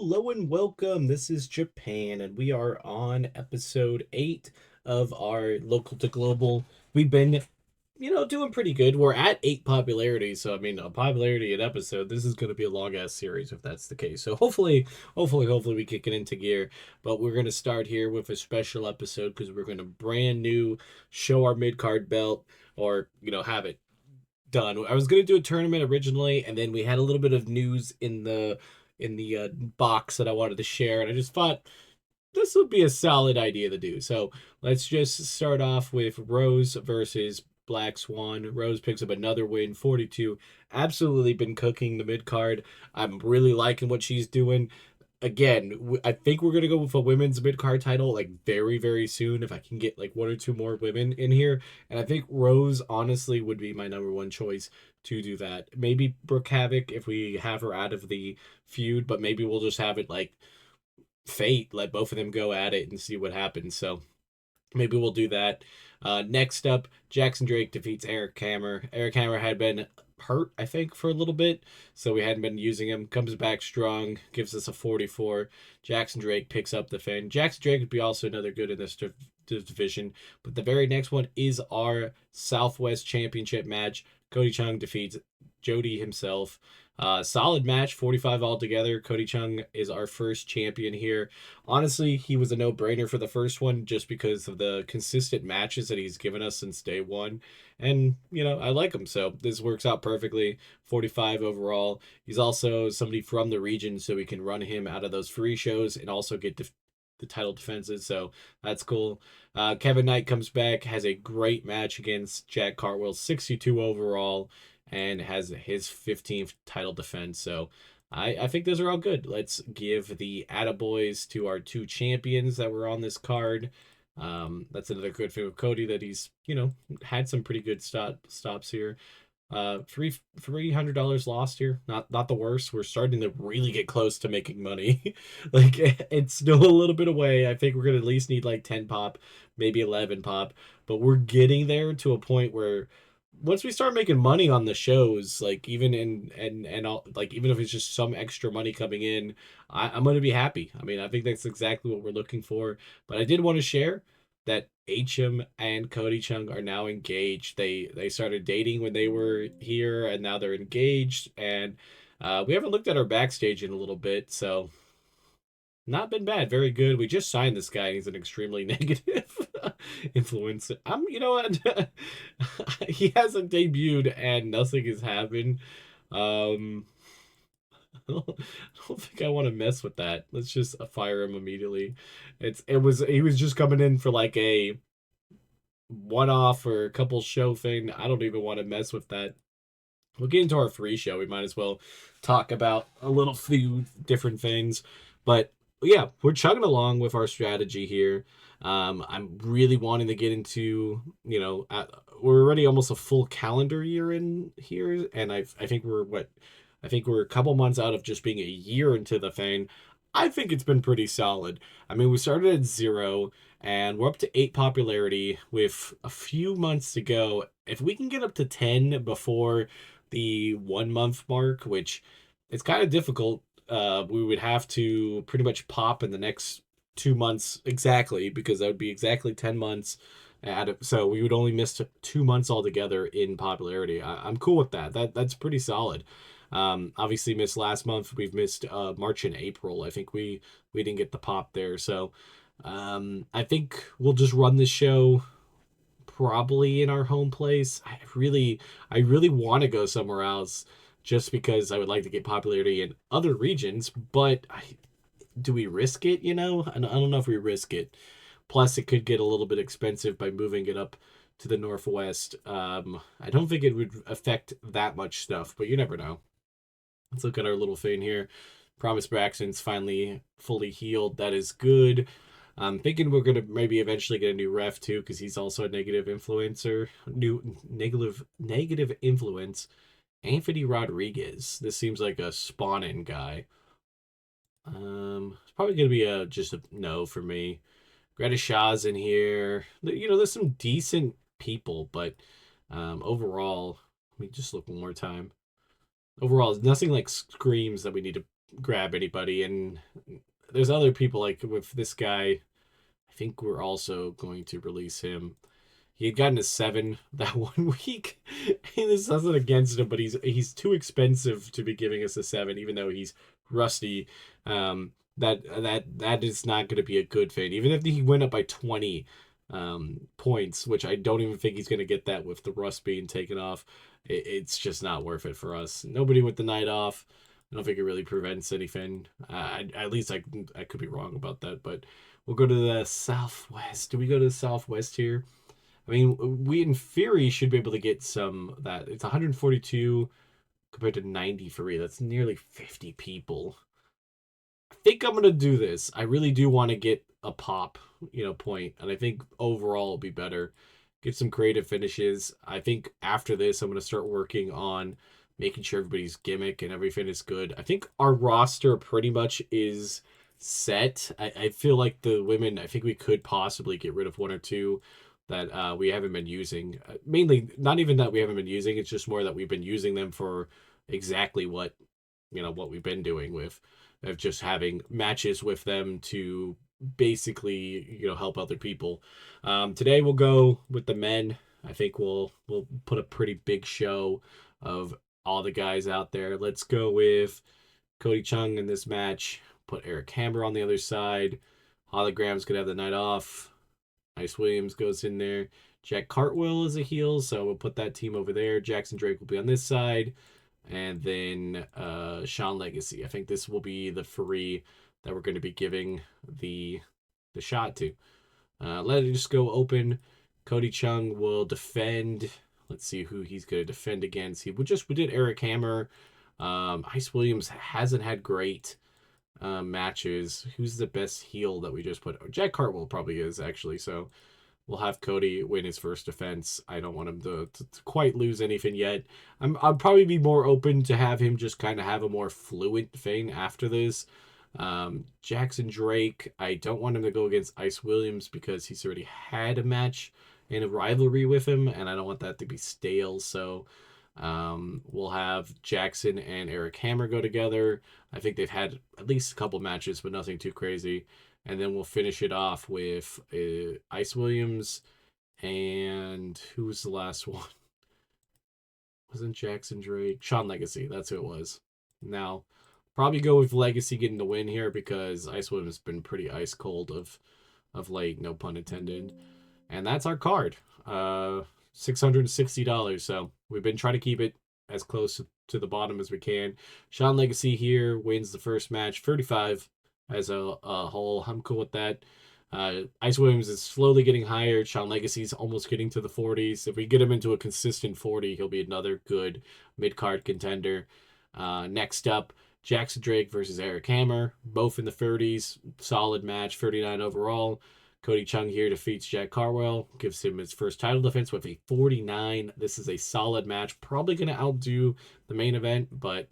Hello and welcome. This is Japan, and we are on episode 8 of our local to global. We've been, doing pretty good. We're at 8 popularity, so I mean, a popularity an episode. This is going to be a long ass series if that's the case. So hopefully, we kick it into gear. But we're going to start here with a special episode because we're going to brand new show our mid card belt or have it done. I was gonna do a tournament originally, and then we had a little bit of news in the box that I wanted to share, and I just thought this would be a solid idea to do. So let's just start off with Rose versus Black Swan. Rose picks up another win, 42. Absolutely been cooking the mid card. I'm really liking what she's doing. Again, I think we're gonna go with a women's mid card title like very very soon if I can get like one or two more women in here. And I think Rose honestly would be my number one choice to do that. Maybe Brooke Havoc if we have her out of the feud, but maybe we'll just have it like fate, let both of them go at it and see what happens. So maybe we'll do that. Next up, Jackson Drake defeats Eric Hammer. Eric Hammer had been hurt, I think, for a little bit, so we hadn't been using him. Comes back strong, gives us a 44. Jackson Drake picks up the fin. Jackson Drake would be also another good in this division, but the very next one is our Southwest Championship match. Cody Chung defeats Jody himself. Solid match, 45 altogether. Cody Chung is our first champion here. Honestly, he was a no-brainer for the first one just because of the consistent matches that he's given us since day one. And, I like him, so this works out perfectly. 45 overall. He's also somebody from the region, so we can run him out of those free shows and also get the title defenses, so that's cool. Kevin Knight comes back, has a great match against Jack Cartwheel, 62 overall, and has his 15th title defense. So I think those are all good. Let's give the attaboys to our two champions that were on this card. That's another good thing with Cody that he's had some pretty good stops here. $300 lost here. Not the worst. We're starting to really get close to making money. Like it's still a little bit away. I think we're gonna at least need like 10 pop, maybe 11 pop, but we're getting there to a point where once we start making money on the shows, like even in and all, like even if it's just some extra money coming in, I'm gonna be happy. I mean, I think that's exactly what we're looking for. But I did want to share that HM and Cody Chung are now engaged. They started dating when they were here, and now they're engaged. And we haven't looked at our backstage in a little bit, so not been bad. Very good. We just signed this guy. And he's an extremely negative influence. You know what? He hasn't debuted, and nothing has happened. Um, I don't think I want to mess with that. Let's just fire him immediately. He was just coming in for like a one off or a couple show thing. I don't even want to mess with that. We'll get into our free show. We might as well talk about a little few different things. But yeah, we're chugging along with our strategy here. I'm really wanting to get into, we're already almost a full calendar year in here, and I think I think we're a couple months out of just being a year into the thing. I think it's been pretty solid. I mean, we started at 0 and we're up to 8 popularity with a few months to go. If we can get up to 10 before the 1 month mark, which it's kind of difficult, we would have to pretty much pop in the next 2 months exactly, because that would be exactly 10 months. So we would only miss 2 months altogether in popularity. I'm cool with that. That's pretty solid. Obviously missed last month. We've missed March and April. I think we didn't get the pop there. So I think we'll just run the show probably in our home place. I really want to go somewhere else just because I would like to get popularity in other regions, but do we risk it, I don't know if we risk it. Plus, it could get a little bit expensive by moving it up to the northwest. I don't think it would affect that much stuff, but you never know. Let's look at our little thing here. Promise Braxton's finally fully healed. That is good. I'm thinking we're gonna maybe eventually get a new ref too, because he's also a negative influencer. New negative influence. Anthony Rodriguez. This seems like a spawn-in guy. It's probably gonna be just a no for me. Greta Shaw's in here. There's some decent people, but overall, let me just look one more time. Overall, nothing like screams that we need to grab anybody. And there's other people like with this guy. I think we're also going to release him. He had gotten a 7 that one week. And this nothing against him, but he's too expensive to be giving us a 7, even though he's rusty. That is not going to be a good fade. Even if he went up by 20 points, which I don't even think he's going to get that with the rust being taken off. It's just not worth it for us. Nobody with the night off. I don't think it really prevents anything. At least I could be wrong about that, but we'll go to the southwest. Do we go to the southwest here? I mean, we in theory should be able to get some that. It's 142 compared to 93. That's nearly 50 people. I think I'm gonna do this. I really do want to get a pop, point, and I think overall it'll be better. Get some creative finishes. I think after this, I'm gonna start working on making sure everybody's gimmick and everything is good. I think our roster pretty much is set. I feel like the women. I think we could possibly get rid of one or two that we haven't been using. Mainly, not even that we haven't been using. It's just more that we've been using them for exactly what we've been doing with of just having matches with them to basically help other people. Today we'll go with the men. I think we'll put a pretty big show of all the guys out there. Let's go with Cody Chung in this match. Put Eric Hammer on the other side. Hologram's gonna have the night off. Ice Williams goes in there. Jack Cartwheel is a heel, so we'll put that team over there. Jackson Drake will be on this side. And then Sean Legacy. I think this will be the three that we're going to be giving the shot to. Let it just go open. Cody Chung will defend. Let's see who he's going to defend against. We did Eric Hammer. Ice Williams hasn't had great matches. Who's the best heel that we just put? Jack Cartwheel probably is actually. So we'll have Cody win his first defense. I don't want him to quite lose anything yet. I'll probably be more open to have him just kind of have a more fluid thing after this. Jackson Drake, I don't want him to go against Ice Williams because he's already had a match in a rivalry with him, and I don't want that to be stale. So we'll have Jackson and Eric Hammer go together. I think they've had at least a couple matches, but nothing too crazy. And then we'll finish it off with Ice Williams and who was the last one? Wasn't Jackson Drake? Sean Legacy. That's who it was. Now, probably go with Legacy getting the win here because Ice Williams has been pretty ice cold of late, no pun intended. And that's our card. $660. So we've been trying to keep it as close to the bottom as we can. Sean Legacy here wins the first match, 35 as a whole. I'm cool with that. Ice Williams is slowly getting higher. Sean Legacy's almost getting to the 40s. If we get him into a consistent 40, he'll be another good mid-card contender. Next up, Jackson Drake versus Eric Hammer, both in the 30s. Solid match, 39 overall. Cody Chung here defeats Jack Carwell, gives him his first title defense with a 49. This is a solid match. Probably going to outdo the main event, but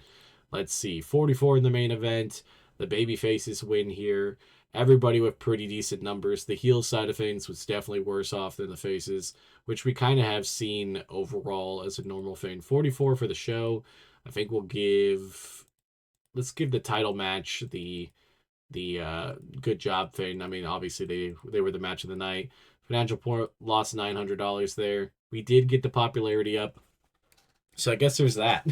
let's see. 44 in the main event. The baby faces win here. Everybody with pretty decent numbers. The heel side of things was definitely worse off than the faces, which we kind of have seen overall as a normal thing. 44 for the show. I think let's give the title match the good job thing. I mean, obviously they were the match of the night. Financial Point lost $900 there. We did get the popularity up. So I guess there's that.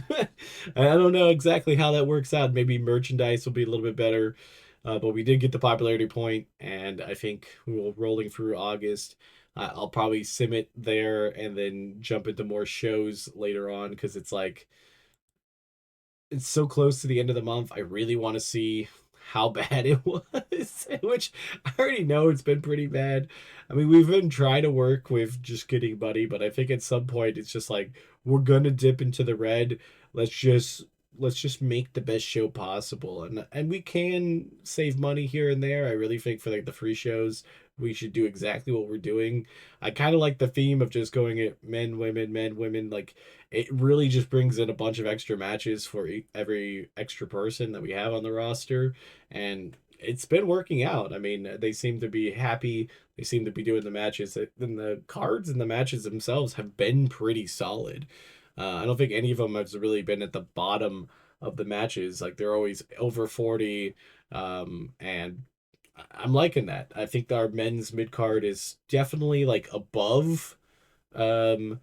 I don't know exactly how that works out. Maybe merchandise will be a little bit better. But we did get the popularity point, and I think we will rolling through August. I'll probably sim it there and then jump into more shows later on because it's so close to the end of the month. I really want to see how bad it was, which I already know it's been pretty bad. I mean, we've been trying to work with just getting money, but I think at some point it's just like we're gonna dip into the red. Let's just make the best show possible, and we can save money here and there. I really think for like the free shows, we should do exactly what we're doing. I kind of like the theme of just going at men, women. Like it really just brings in a bunch of extra matches for every extra person that we have on the roster, and it's been working out. I mean, they seem to be happy. They seem to be doing the matches, and the cards and the matches themselves have been pretty solid. I don't think any of them has really been at the bottom of the matches. Like they're always over 40, and I'm liking that. I think our men's mid card is definitely like above um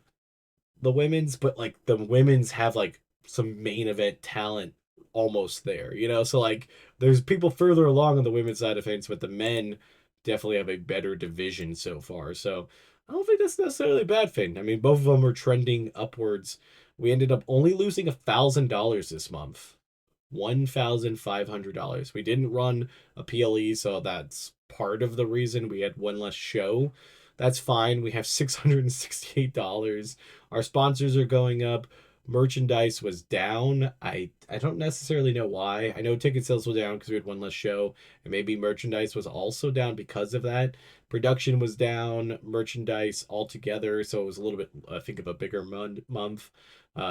the women's, but like the women's have like some main event talent almost there, you know? So like there's people further along on the women's side of things, but the men definitely have a better division so far. So I don't think that's necessarily a bad thing. I mean, both of them are trending upwards. We ended up only losing $1,000 this month. $1,500. We didn't run a PLE, so that's part of the reason we had one less show. That's fine. We have $668. Our sponsors are going up. Merchandise was down. I don't necessarily know why. I know ticket sales were down because we had one less show, and maybe merchandise was also down because of that. Production was down, merchandise altogether, so it was a little bit, I think, of a bigger month.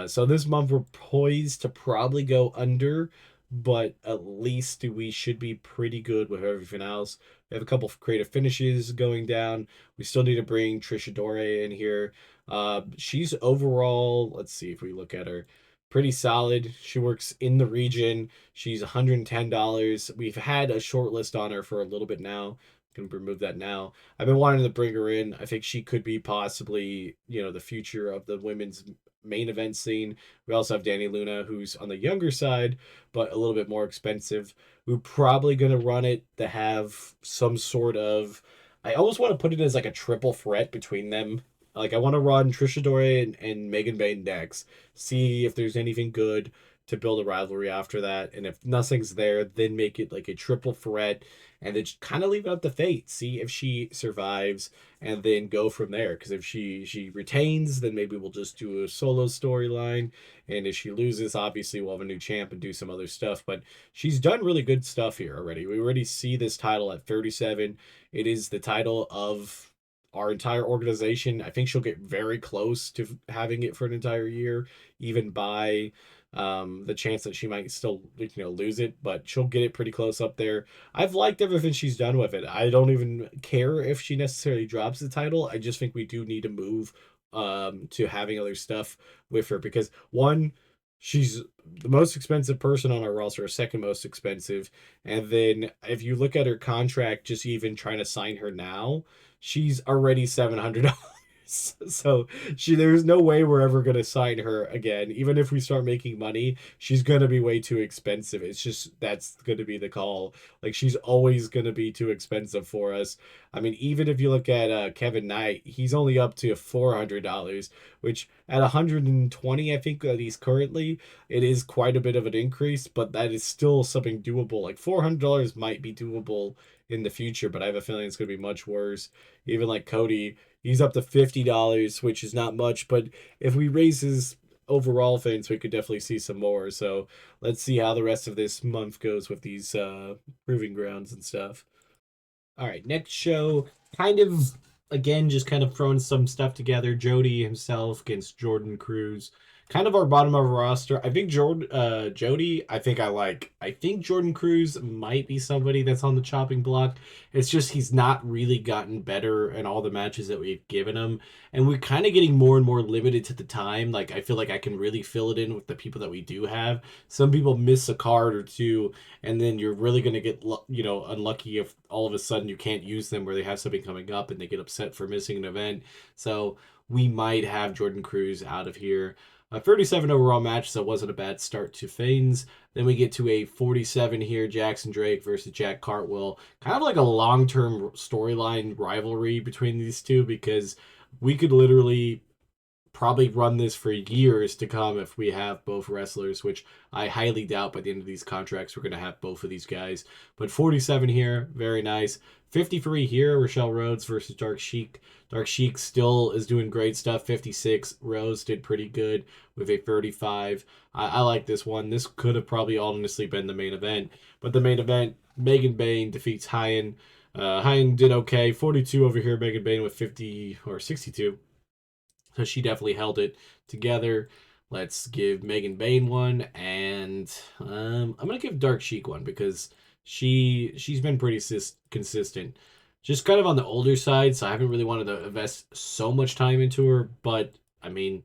So this month we're poised to probably go under, but at least we should be pretty good with everything else. We have a couple of creative finishes going down. We still need to bring Trisha Dore in here. She's overall, let's see if we look at her, pretty solid. She works in the region. She's $110. We've had a short list on her for a little bit now. Can remove that now. I've been wanting to bring her in. I think she could be possibly, the future of the women's main event scene. We also have Danny Luna, who's on the younger side, but a little bit more expensive. We're probably going to run it to have some sort of. I almost want to put it as like a triple threat between them. Like I want to run Trisha Dore and Megan Bayne next. See if there's anything good to build a rivalry after that. And if nothing's there, then make it like a triple threat and then kind of leave it up to fate. See if she survives and then go from there. Because if she retains, then maybe we'll just do a solo storyline. And if she loses, obviously we'll have a new champ and do some other stuff. But she's done really good stuff here already. We already see this title at 37. It is the title of our entire organization. I think she'll get very close to having it for an entire year, even by the chance that she might still lose it, but she'll get it pretty close up there. I've liked everything she's done with it. I don't even care if she necessarily drops the title. I just think we do need to move to having other stuff with her because one, she's the most expensive person on our roster, second most expensive. And then if you look at her contract, just even trying to sign her now, she's already $700. So there's no way we're ever gonna sign her again. Even if we start making money, she's gonna be way too expensive. It's just that's gonna be the call. Like she's always gonna be too expensive for us. I mean, even if you look at Kevin Knight, he's only up to $400, which at 120, I think that he's currently, it is quite a bit of an increase, but that is still something doable. Like $400 might be doable in the future, but I have a feeling it's gonna be much worse. Even like Cody, he's up to $50, which is not much, but if we raise his overall things, we could definitely see some more. So let's see how the rest of this month goes with these proving grounds and stuff. All right, next show, kind of again, just kind of throwing some stuff together. Jody himself against Jordan Cruz, kind of our bottom of our roster. I think Jody, I think I like. I think Jordan Cruz might be somebody that's on the chopping block. It's just he's not really gotten better in all the matches that we've given him, and we're kind of getting more and more limited to the time. Like I feel like I can really fill it in with the people that we do have. Some people miss a card or two, and then you're really going to get unlucky if all of a sudden you can't use them where they have something coming up and they get upset for missing an event. So we might have Jordan Cruz out of here. A 37 overall match, so it wasn't a bad start to Fanes. Then we get to a 47 here, Jackson Drake versus Jack Cartwheel. Kind of like a long-term storyline rivalry between these two because we could literally probably run this for years to come if we have both wrestlers, which I highly doubt by the end of these contracts we're going to have both of these guys. But 47 here, very nice. 53 here, Rochelle Rhodes versus Dark Sheik. Dark Sheik still is doing great stuff. 56, Rose did pretty good with a 35. I like this one. This could have probably honestly been the main event. But the main event, Megan Bayne defeats Hyen. Hyen did okay. 42 over here, Megan Bayne with 50 or 62. So she definitely held it together. Let's give Megan Bayne one, and I'm gonna give Dark Sheik one because she's been pretty consistent. Just kind of on the older side, so I haven't really wanted to invest so much time into her. But I mean,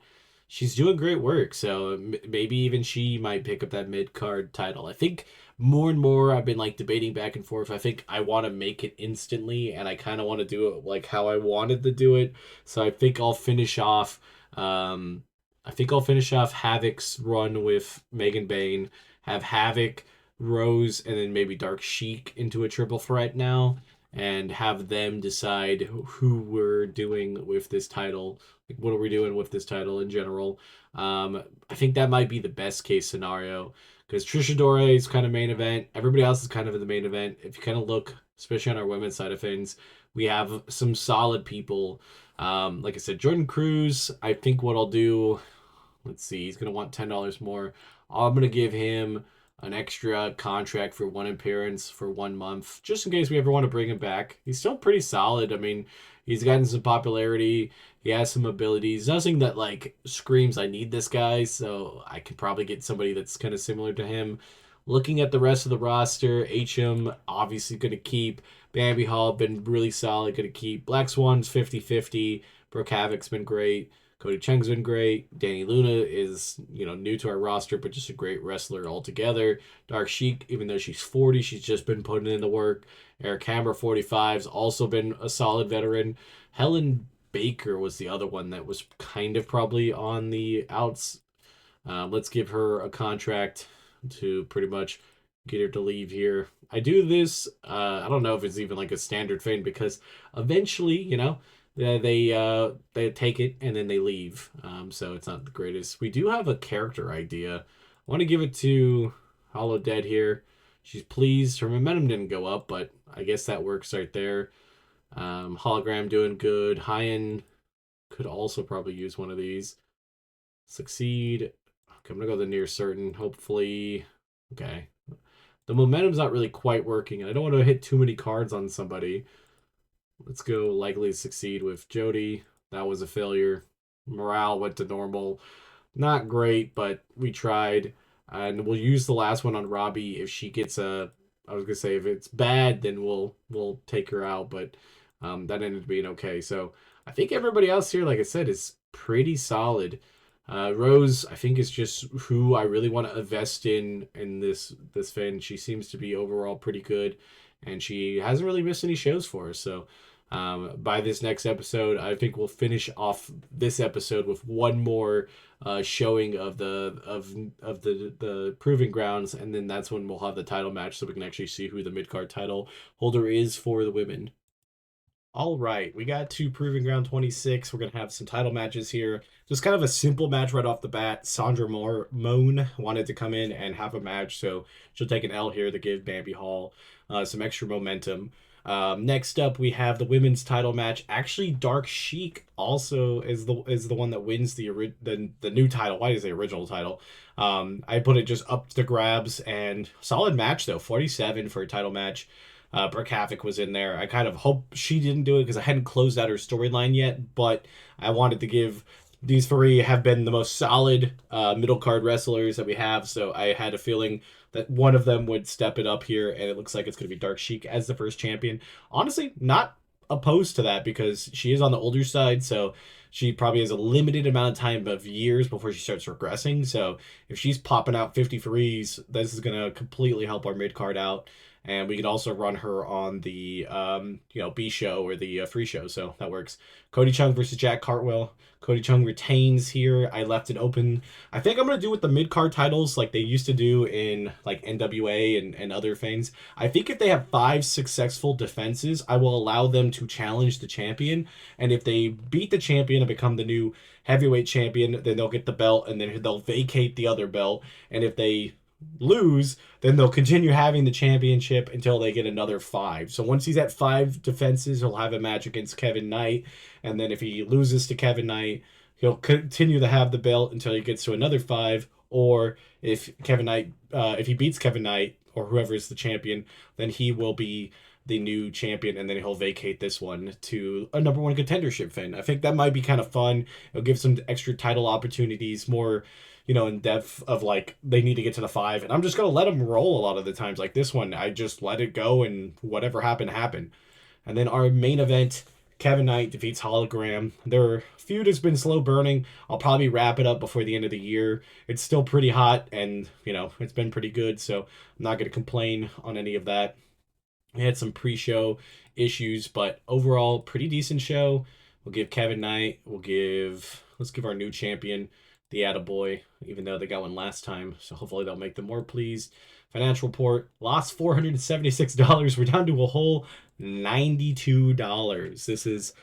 she's doing great work. So maybe even she might pick up that mid card title. I think more and more I've been like debating back and forth. I think I want to make it instantly, and I kind of want to do it like how I wanted to do it. So I think I'll finish off. Um, I think I'll finish off Havoc's run with Megan Bain. Have Havoc, Rose, and then maybe Dark Sheik into a triple threat now, and have them decide who we're doing with this title. Like, what are we doing with this title in general? I think that might be the best case scenario because Trisha Dore is kind of main event. Everybody else is kind of in the main event. If you kind of look, especially on our women's side of things, we have some solid people. Like I said, Jordan Cruz. I think what I'll do. Let's see. He's gonna want $10 more. I'm gonna give him an extra contract for one appearance for 1 month, just in case we ever want to bring him back. He's still pretty solid. I mean, he's gotten some popularity. He has some abilities. Nothing that like screams I need this guy, so I could probably get somebody that's kind of similar to him. Looking at the rest of the roster, HM obviously going to keep. Bambi Hall been really solid, going to keep. Black Swan's 50-50. Brooke Havoc's been great. Cody Chung's been great. Danny Luna is, new to our roster, but just a great wrestler altogether. Dark Sheik, even though she's 40, she's just been putting in the work. Eric Hammer, 45's also been a solid veteran. Helen Baker was the other one that was kind of probably on the outs. Let's give her a contract to pretty much get her to leave here. I do this. I don't know if it's even like a standard thing because eventually, they take it and then they leave. So it's not the greatest. We do have a character idea. I want to give it to Hollow Dead here. She's pleased. Her momentum didn't go up, but I guess that works right there. Hologram doing good. Hyen could also probably use one of these. Succeed. Okay, I'm gonna go the near certain. Hopefully, okay. The momentum's not really quite working, and I don't want to hit too many cards on somebody. Let's go likely to succeed with Jody. That was a failure. Morale went to normal. Not great, but we tried. And we'll use the last one on Robbie if she gets a. I was gonna say if it's bad, then we'll take her out, but that ended up being okay. So I think everybody else here, like I said, is pretty solid. Rose, I think, is just who I really want to invest in this fan. She seems to be overall pretty good, and she hasn't really missed any shows for us. So by this next episode, I think we'll finish off this episode with one more showing of the proving grounds, and then that's when we'll have the title match, so we can actually see who the mid card title holder is for the women. All right, we got to Proving Ground 26. We're going to have some title matches here. Just kind of a simple match right off the bat. Sandra Moan wanted to come in and have a match, so she'll take an L here to give Bambi Hall some extra momentum. Next up, we have the women's title match. Actually, Dark Sheik also is the one that wins the new title. Why is the original title? I put it just up to grabs, and solid match though. 47 for a title match. Brooke Havoc was in there. I kind of hope she didn't do it because I hadn't closed out her storyline yet, but I wanted to give these three have been the most solid middle card wrestlers that we have, so I had a feeling that one of them would step it up here, and it looks like it's going to be Dark Sheik as the first champion. Honestly, not opposed to that because she is on the older side, so she probably has a limited amount of time of years before she starts regressing. So if she's popping out 53s, this is going to completely help our mid card out. And we can also run her on the B show or the free show, so that works. Cody Chung versus Jack Cartwheel. Cody Chung retains here. I left it open. I think I'm gonna do with the mid card titles like they used to do in like NWA and other things. I think if they have 5 successful defenses, I will allow them to challenge the champion. And if they beat the champion and become the new heavyweight champion, then they'll get the belt and then they'll vacate the other belt. And if they lose, then they'll continue having the championship until they get another 5. So once he's at 5 defenses, he'll have a match against Kevin Knight, and then if he loses to Kevin Knight, he'll continue to have the belt until he gets to another 5. Or if if he beats Kevin Knight or whoever is the champion, then he will be the new champion, and then he'll vacate this one to a number 1 contendership fin. I think that might be kind of fun. It'll give some extra title opportunities, more in depth of like they need to get to the 5, and I'm just gonna let them roll a lot of the times. Like this one, I just let it go, and whatever happened happened. And then our main event Kevin Knight defeats Hologram. Their feud has been slow burning. I'll probably wrap it up before the end of the year. It's still pretty hot, and it's been pretty good, so I'm not going to complain on any of that. We had some pre-show issues, but overall, pretty decent show. We'll give Kevin Knight. Let's give our new champion the attaboy, even though they got one last time. So hopefully they'll make them more pleased. Financial report lost $476. We're down to a whole $92. This is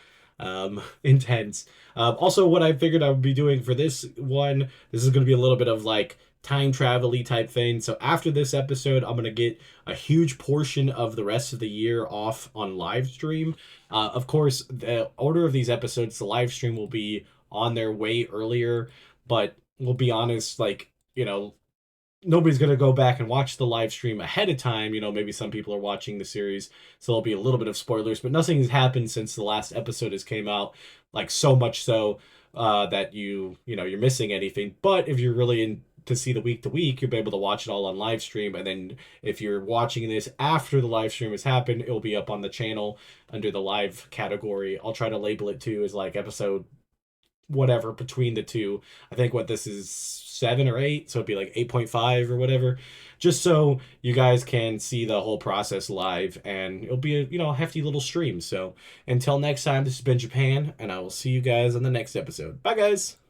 intense. Also, what I figured I would be doing for this one, this is going to be a little bit of like time travel-y type thing. So after this episode, I'm going to get a huge portion of the rest of the year off on live stream. Of course, the order of these episodes, the live stream will be on their way earlier, but we'll be honest, like, nobody's going to go back and watch the live stream ahead of time. Maybe some people are watching the series, so there'll be a little bit of spoilers, but nothing has happened since the last episode has came out, like so much so that you're missing anything. But if you're really in to see the week to week, you'll be able to watch it all on live stream. And then if you're watching this after the live stream has happened, it'll be up on the channel under the live category. I'll try to label it too as like episode whatever between the two. I think what this is 7 or 8, so it'd be like 8.5 or whatever, just so you guys can see the whole process live, and it'll be a hefty little stream. So until next time, this has been Japan, and I will see you guys on the next episode. Bye guys.